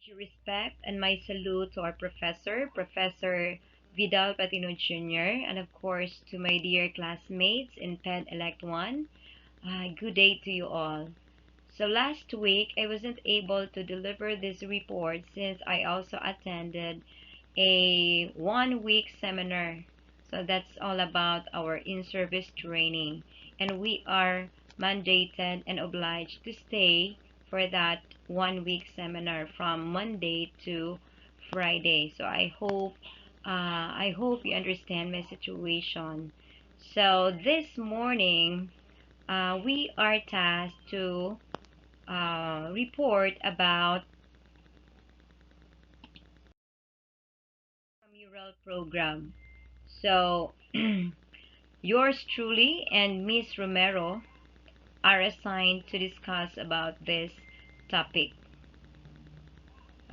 due respect and my salute to our professor, Professor Vidal Patino Jr., and of course to my dear classmates in Ped Elect 1. Good day to you all. So last week, I wasn't able to deliver this report since I also attended a 1 week seminar. So that's all about our in-service training. And we are mandated and obliged to stay for that 1 week seminar from Monday to Friday. So I hope you understand my situation. So this morning, we are tasked to report about intramural program. So yours truly and Miss Romero are assigned to discuss about this topic.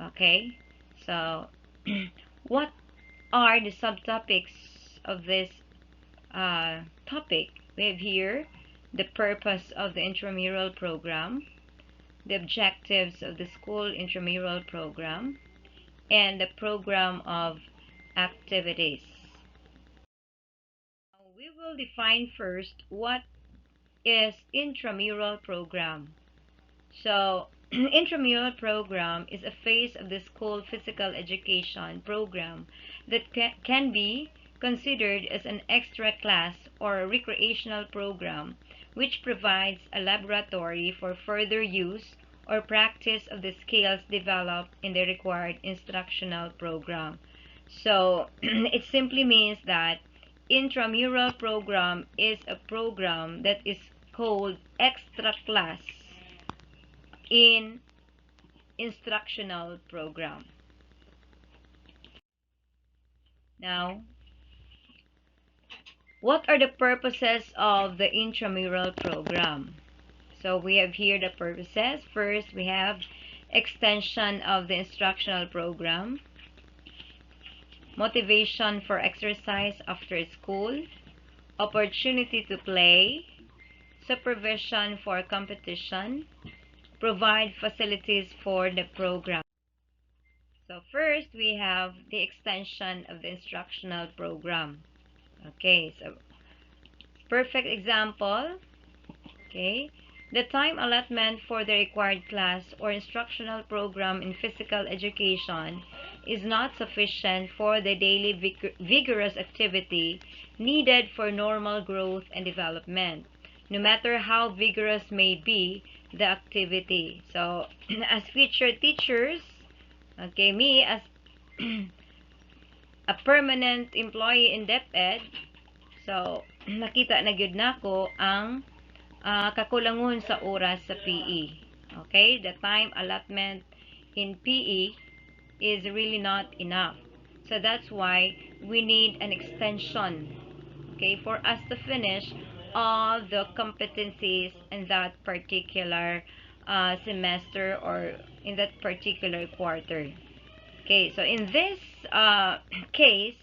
Okay, so what are the subtopics of this topic? We have here the purpose of the intramural program, the objectives of the school intramural program, and the program of activities. We will define first what is intramural program. So, intramural program is a phase of the school physical education program that can be considered as an extra class or recreational program which provides a laboratory for further use or practice of the skills developed in the required instructional program. So, it simply means that intramural program is a program that is called extra class in instructional program. Now, what are the purposes of the intramural program? So we have here the purposes. First, we have extension of the instructional program, motivation for exercise after school, opportunity to play, supervision for competition, provide facilities for the program. So first, we have the extension of the instructional program. Okay, so perfect example. Okay, the time allotment for the required class or instructional program in physical education is not sufficient for the daily vigorous activity needed for normal growth and development, no matter how vigorous may be the activity. So, as future teachers, okay, me as a permanent employee in DepEd, so nakita na gyud nako ang kakulangon sa oras sa PE. Okay, the time allotment in PE is really not enough. So that's why we need an extension, okay, for us to finish all the competencies in that particular semester or in that particular quarter. Okay, so in this case,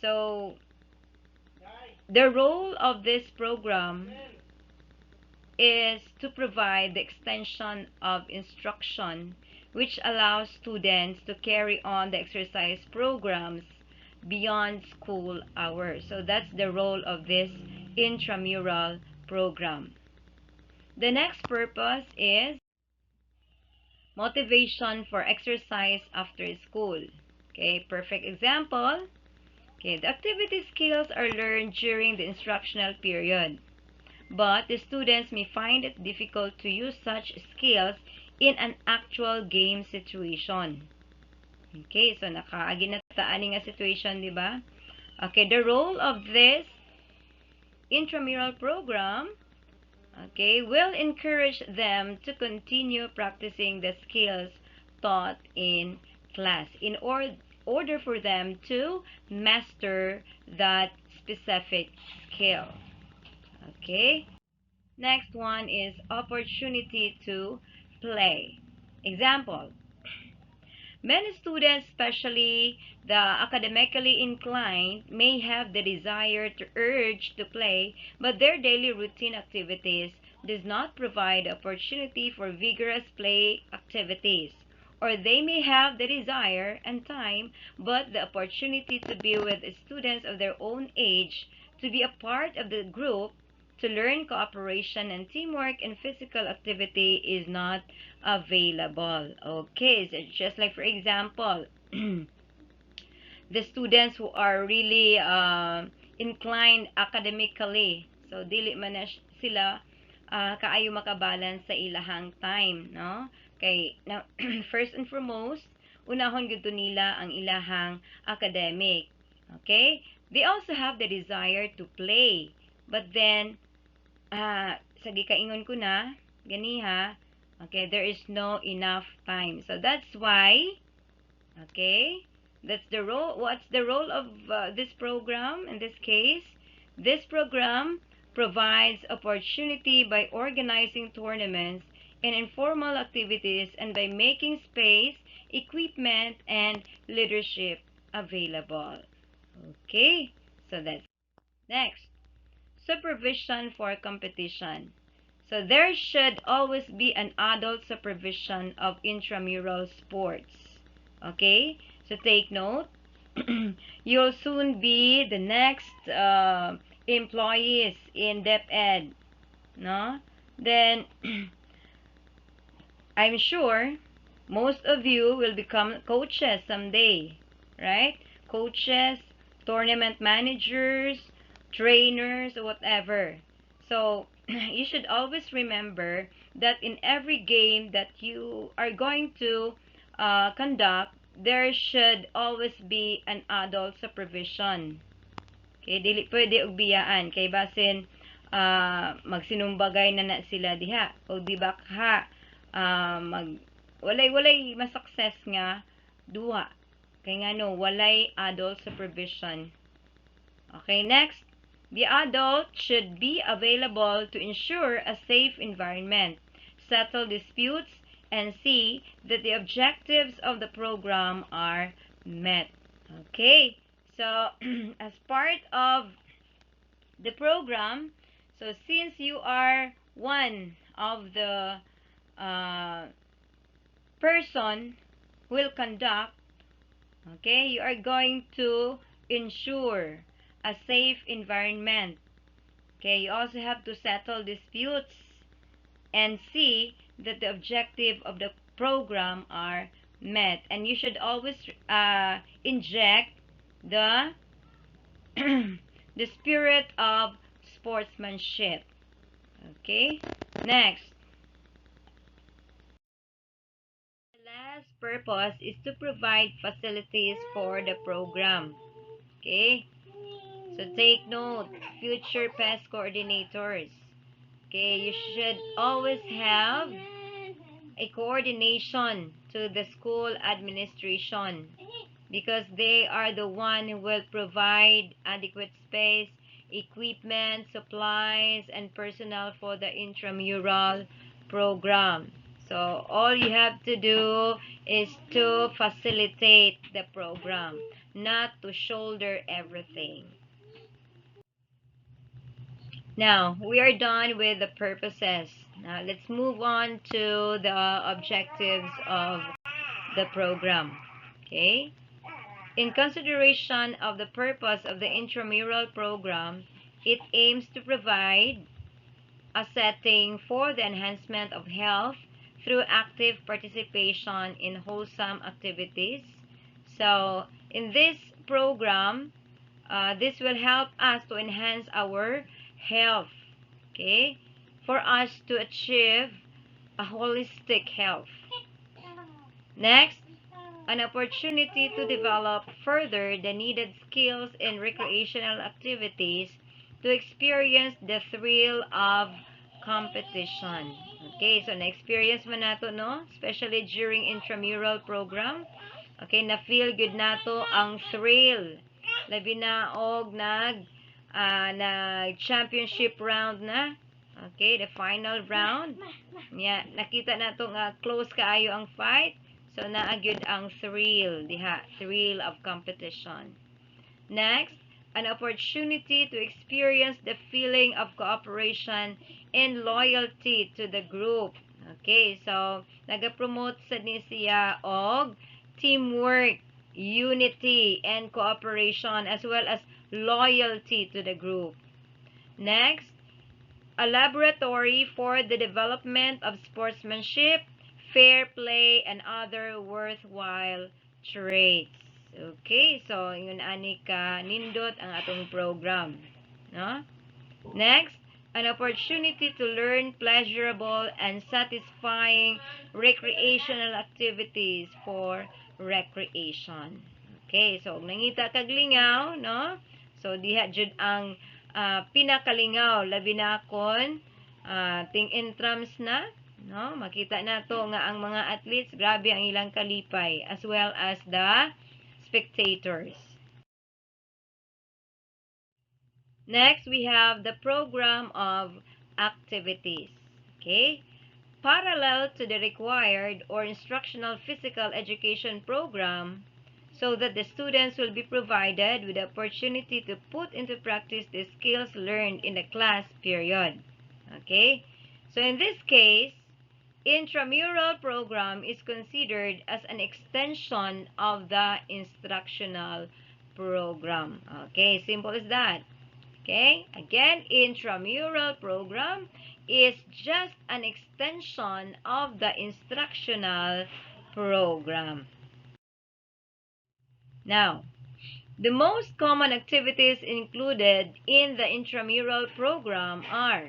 so the role of this program is to provide the extension of instruction which allows students to carry on the exercise programs beyond school hours. So that's the role of this intramural program. The next purpose is motivation for exercise after school. Okay, perfect example. Okay, the activity skills are learned during the instructional period, but the students may find it difficult to use such skills in an actual game situation. Okay, so nakaagi na taani nga situation, di ba? Okay, the role of this intramural program, okay, will encourage them to continue practicing the skills taught in class in order for them to master that specific skill. Okay, next one is opportunity to play. Example, many students, especially the academically inclined, may have the desire to urge to play, but their daily routine activities does not provide opportunity for vigorous play activities or they may have the desire and time, but the opportunity to be with students of their own age, to be a part of the group, to learn cooperation and teamwork and physical activity is not available. Okay, so just like for example, the students who are really inclined academically, so dili man na sila kaayo makabalance sa ilahang time, no? Kay now, first and foremost, unahon gyud nila ang ilahang academic. Okay? They also have the desire to play. But then sa gikaingon ko na ganiha, okay, there is no enough time. So that's why, okay, that's the role. What's the role of this program in this case? This program provides opportunity by organizing tournaments and informal activities and by making space, equipment, and leadership available. Okay, so that's next. Supervision for competition. So there should always be an adult supervision of intramural sports. Okay, so take note. You'll soon be the next employees in DepEd, no? Then I'm sure most of you will become coaches someday, right? Coaches, tournament managers, trainers, whatever. So you should always remember that in every game that you are going to conduct, there should always be an adult supervision. Okay, dili pwede og biyaan kay basin magsinumbagay na sila diha o di ba ha mag walay ma-success nga duha kay ngano walay adult supervision. Okay, next, the adult should be available to ensure a safe environment, settle disputes, and see that the objectives of the program are met. Okay, so as part of the program, so since you are one of the person who will conduct, okay, you are going to ensure a safe environment. Okay, you also have to settle disputes and see that the objective of the program are met. And you should always inject the the spirit of sportsmanship. Okay, next. The last purpose is to provide facilities for the program. Okay, so take note, future pest coordinators. Okay, you should always have a coordination to the school administration because they are the one who will provide adequate space, equipment, supplies, and personnel for the intramural program. So all you have to do is to facilitate the program, not to shoulder everything. Now, we are done with the purposes. Now, let's move on to the objectives of the program. Okay? In consideration of the purpose of the intramural program, it aims to provide a setting for the enhancement of health through active participation in wholesome activities. So, in this program, this will help us to enhance our health, okay, for us to achieve a holistic health. Next, an opportunity to develop further the needed skills in recreational activities to experience the thrill of competition. Okay, so na-experience mo nato, no? Especially during intramural program. Okay, na-feel good nato ang thrill. Labi na og nag-championship round na. Okay, the final round. Yeah, nakita nato nga close kaayo ang fight. So, naagyod ang thrill, diha, thrill of competition. Next, an opportunity to experience the feeling of cooperation and loyalty to the group. Okay, so nagapromote sa ni siya og teamwork, unity, and cooperation as well as loyalty to the group. Next, a laboratory for the development of sportsmanship, fair play, and other worthwhile traits. Okay, so yun ani ka nindot ang atong program, no? Next, an opportunity to learn pleasurable and satisfying recreational activities for recreation. Okay, so nangita kag lingaw, no? So diha jud ang pinakalingaw labi na kon ting intrams na, no? Makita nato nga ang mga athletes grabe ang ilang kalipay as well as the spectators. Next, we have the program of activities. Okay? Parallel to the required or instructional physical education program, so that the students will be provided with the opportunity to put into practice the skills learned in the class period. Okay? So in this case, intramural program is considered as an extension of the instructional program. Okay, simple as that. Okay, again, intramural program is just an extension of the instructional program. Now, the most common activities included in the intramural program are,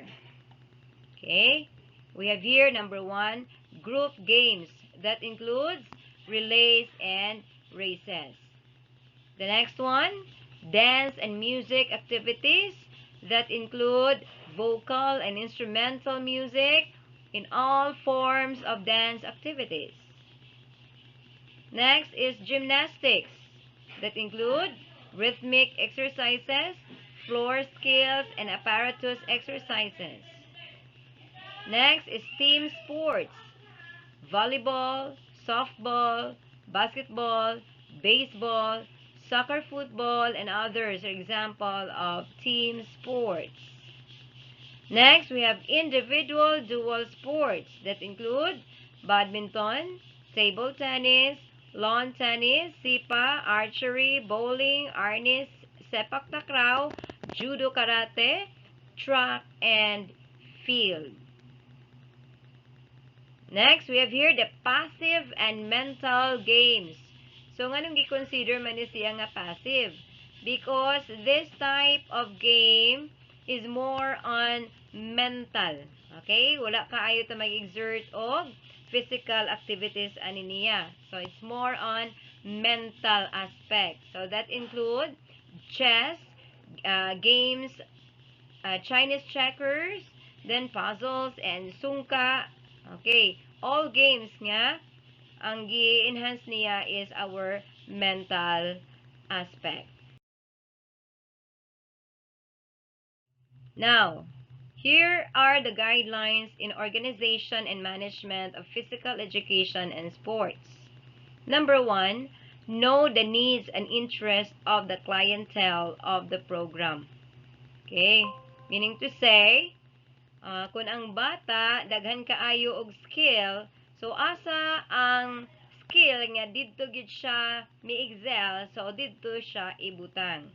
okay, we have here number 1, group games that includes relays and races. The next one, dance and music activities that include vocal and instrumental music in all forms of dance activities. Next is gymnastics that include rhythmic exercises, floor skills, and apparatus exercises. Next is team sports, volleyball, softball, basketball, baseball, soccer, football, and others are example of team sports. Next, we have individual dual sports that include badminton, table tennis, lawn tennis, sipa, archery, bowling, arnis, sepak takraw, judo karate, track, and field. Next, we have here the passive and mental games. So, nga nung gi-consider man ni siya nga passive? Because this type of game is more on mental. Okay? Wala kaayo ta mag-exert og physical activities ani niya. So, it's more on mental aspect. So, that include chess, games, Chinese checkers, then puzzles, and sungka. Okay, all games nga, ang gi-enhance niya is our mental aspect. Now, here are the guidelines in organization and management of physical education and sports. Number 1, know the needs and interests of the clientele of the program. Okay, meaning to say, kung ang bata daghan kaayo og skill, so asa ang skill nga didto gid siya mi-excel, so didto siya ibutang.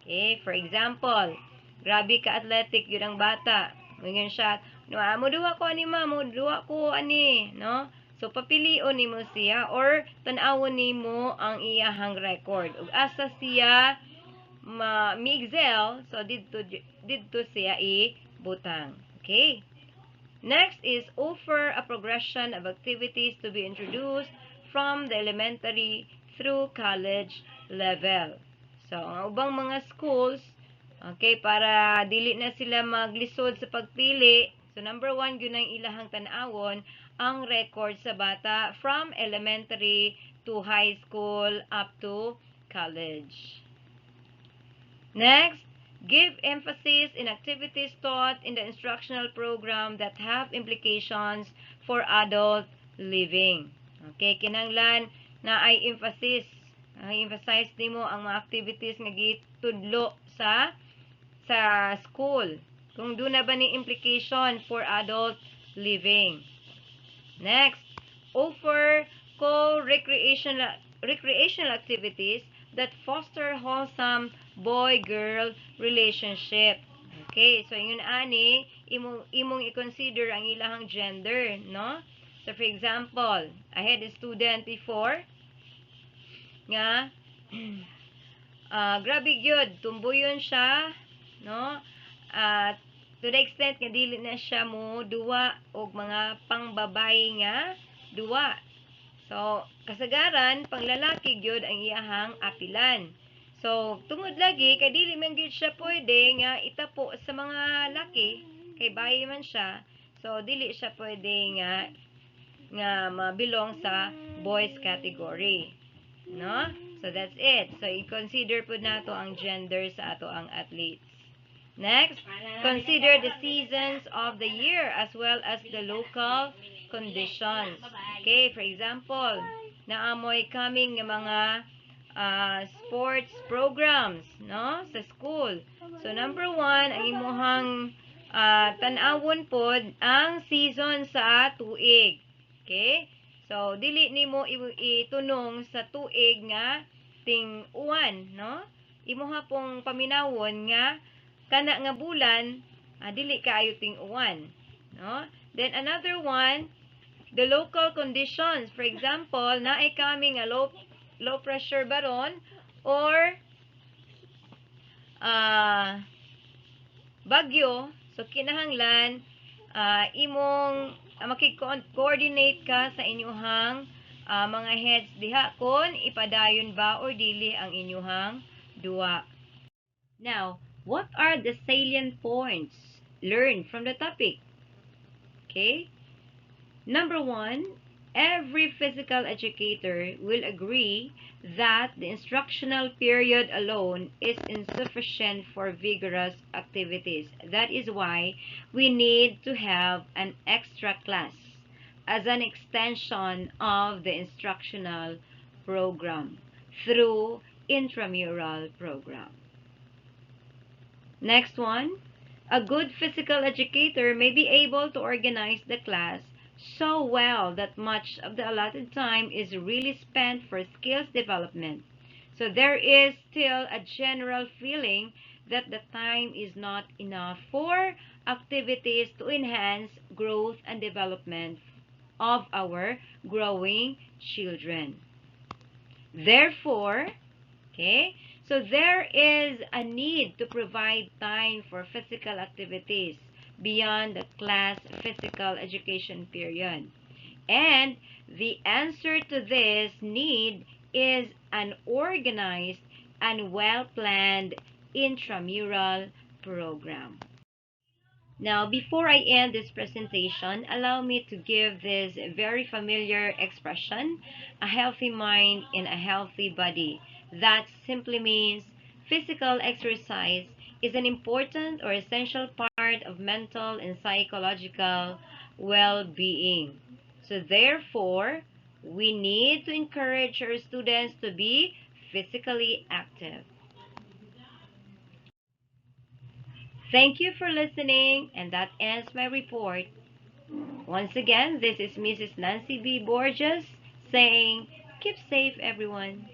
Okay, for example, grabe ka athletic yun ang bata. Ngayon siya, no, mo duha ko ani ma, mo duha ko ani, no? So papilion nimo siya or tan-awon nimo ang iyahang record. Ug asa siya mi-excel, so didto siya ibutang. Okay. Next is offer a progression of activities to be introduced from the elementary through college level. So, ang ubang mga schools, okay, para dili na sila maglisod sa pagpili, so number 1, yun ang ilahang tanawon, ang record sa bata from elementary to high school up to college. Next, give emphasis in activities taught in the instructional program that have implications for adult living. Okay, kinahanglan na ay emphasis. Emphasize nimo ang mga activities nga gitudlo sa school. Kung doon na ba ni implication for adult living. Next, offer recreational activities that foster wholesome boy-girl relationship. Okay, so yun ani, imong i-consider ang ilahang gender, no? So for example, I had a student before nga grabe gyud, tumbuyon siya, no? At to the extent nga dili na siya mo duwa og mga pangbabayi nga duwa. So, kasagaran pang lalaki gyud ang iyahang apilan. So, tungod lagi kay dili man gyud siya pwede nga itapo sa mga laki kay bayi man siya. So, dili siya pwede nga mabilong sa boys category. No? So, that's it. So, i-consider po nato ang gender sa ato ang athletes. Next, consider the seasons of the year as well as the local conditions. Okay, for example, naamoy kaming nga mga sports programs, no, sa school. So, number one, ang imuhang tan-awon pod ang season sa tuig. Okay? So, dili nimo itunong sa tuig nga ting-uwan, no? Imuha pong paminawon nga kana nga bulan dili kaayo ting-uwan, no? Then another one, the local conditions. For example, naay kami nga low pressure baron or bagyo. So kinahanglan imong makig-coordinate ka sa inyuhang mga heads diha kon ipadayon ba or dili ang inyuhang duwa. Now, what are the salient points learned from the topic? Okay? Number one, every physical educator will agree that the instructional period alone is insufficient for vigorous activities. That is why we need to have an extra class as an extension of the instructional program through intramural program. Next one, a good physical educator may be able to organize the class so well that much of the allotted time is really spent for skills development. So there is still a general feeling that the time is not enough for activities to enhance growth and development of our growing children. Therefore, okay, so there is a need to provide time for physical activities beyond the class physical education period. And the answer to this need is an organized and well-planned intramural program. Now, before I end this presentation, allow me to give this very familiar expression, a healthy mind in a healthy body. That simply means physical exercise is an important or essential part of mental and psychological well-being. So therefore, we need to encourage our students to be physically active. Thank you for listening, and that ends my report. Once again, this is Mrs. Nancy B. Borges saying, keep safe, everyone.